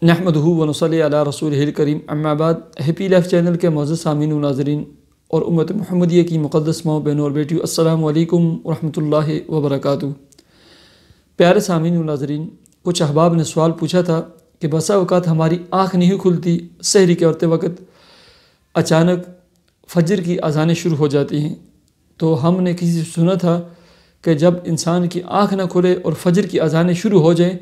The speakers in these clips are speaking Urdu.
نحمدہ و نصلی علی رسولہ کریم اما بعد۔ ہیپی لائف چینل کے معزز سامعین و ناظرین اور امت محمدیہ کی مقدس ماؤں بہنوں اور بیٹیوں، السلام علیکم ورحمۃ اللہ وبرکاتہ۔ پیارے سامعین و ناظرین، کچھ احباب نے سوال پوچھا تھا کہ بسا اوقات ہماری آنکھ نہیں کھلتی، سحری کے کرتے وقت اچانک فجر کی اذانیں شروع ہو جاتی ہیں۔ تو ہم نے کسی سے سنا تھا کہ جب انسان کی آنکھ نہ کھلے اور فجر کی اذانیں شروع ہو جائیں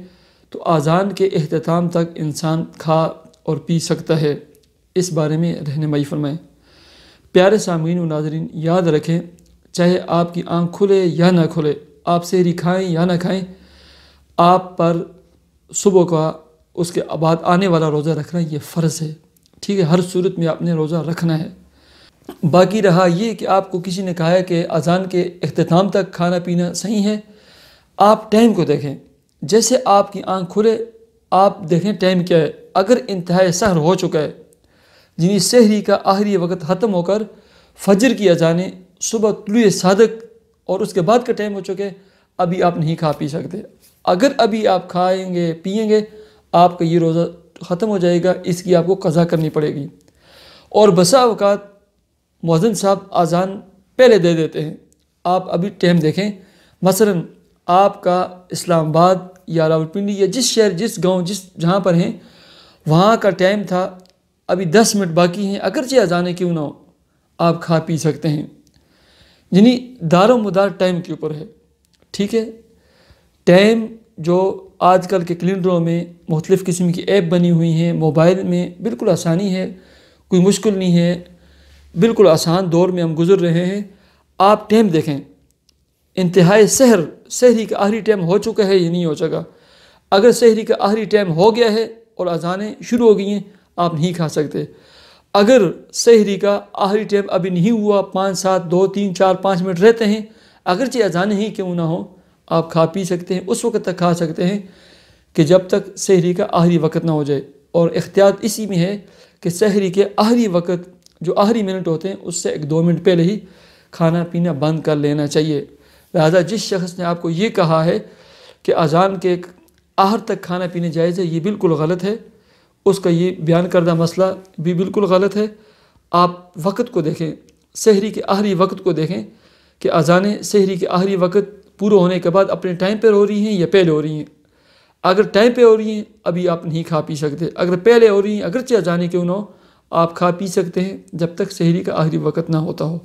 تو اذان کے اختتام تک انسان کھا اور پی سکتا ہے۔ اس بارے میں رہنمائی فرمائیں۔ پیارے سامعین و ناظرین، یاد رکھیں، چاہے آپ کی آنکھ کھلے یا نہ کھلے، آپ سحری کھائیں یا نہ کھائیں، آپ پر صبح کا اس کے بعد آنے والا روزہ رکھنا یہ فرض ہے، ٹھیک ہے؟ ہر صورت میں آپ نے روزہ رکھنا ہے۔ باقی رہا یہ کہ آپ کو کسی نے کہا ہے کہ اذان کے اختتام تک کھانا پینا صحیح ہے، آپ ٹائم کو دیکھیں۔ جیسے آپ کی آنکھ کھلے آپ دیکھیں ٹائم کیا ہے۔ اگر انتہائی سحر ہو چکا ہے، یعنی سحری کا آخری وقت ختم ہو کر فجر کی اذانیں صبح طلوع صادق اور اس کے بعد کا ٹائم ہو چکے، ابھی آپ نہیں کھا پی سکتے۔ اگر ابھی آپ کھائیں گے پئیں گے، آپ کا یہ روزہ ختم ہو جائے گا، اس کی آپ کو قضا کرنی پڑے گی۔ اور بسا اوقات مؤذن صاحب اذان پہلے دے دیتے ہیں، آپ ابھی ٹائم دیکھیں۔ مثلاً آپ کا اسلام آباد یا راولپنڈی یا جس شہر، جس گاؤں، جہاں پر ہیں، وہاں کا ٹائم تھا ابھی 10 منٹ باقی ہیں، اگرچہ اذانیں کیوں نہ ہو، آپ کھا پی سکتے ہیں۔ یعنی دار و مدار ٹائم کے اوپر ہے، ٹھیک ہے؟ ٹائم جو آج کل کے کیلنڈروں میں مختلف قسم کی ایپ بنی ہوئی ہیں، موبائل میں بالکل آسانی ہے، کوئی مشکل نہیں ہے، بالکل آسان دور میں ہم گزر رہے ہیں۔ آپ ٹائم دیکھیں، انتہائی سحری کا آخری ٹائم ہو چکا ہے یا نہیں ہو چکا۔ اگر سحری کا آخری ٹائم ہو گیا ہے اور اذانیں شروع ہو گئی ہیں، آپ نہیں کھا سکتے۔ اگر سحری کا آخری ٹائم ابھی نہیں ہوا، 5 7 2 3 4 5 منٹ رہتے ہیں، اگرچہ اذانیں ہی کیوں نہ ہوں، آپ کھا پی سکتے ہیں، اس وقت تک کھا سکتے ہیں کہ جب تک سحری کا آخری وقت نہ ہو جائے۔ اور احتیاط اسی میں ہے کہ سحری کے آخری وقت جو آخری منٹ ہوتے ہیں اس سے 1 2 منٹ پہلے ہی کھانا پینا بند کر لینا چاہیے۔ لہذا جس شخص نے آپ کو یہ کہا ہے کہ اذان کے آخر تک کھانا پینے جائز ہے، یہ بالکل غلط ہے، اس کا یہ بیان کردہ مسئلہ بھی بالکل غلط ہے۔ آپ وقت کو دیکھیں، سحری کے آخری وقت کو دیکھیں کہ اذانیں سحری کے آخری وقت پورا ہونے کے بعد اپنے ٹائم پر ہو رہی ہیں یا پہلے ہو رہی ہیں۔ اگر ٹائم پہ ہو رہی ہیں ابھی آپ نہیں کھا پی سکتے، اگر پہلے ہو رہی ہیں اگرچہ اذانیں کیوں نہ ہو، آپ کھا پی سکتے ہیں جب تک سحری کا آخری وقت نہ ہوتا ہو۔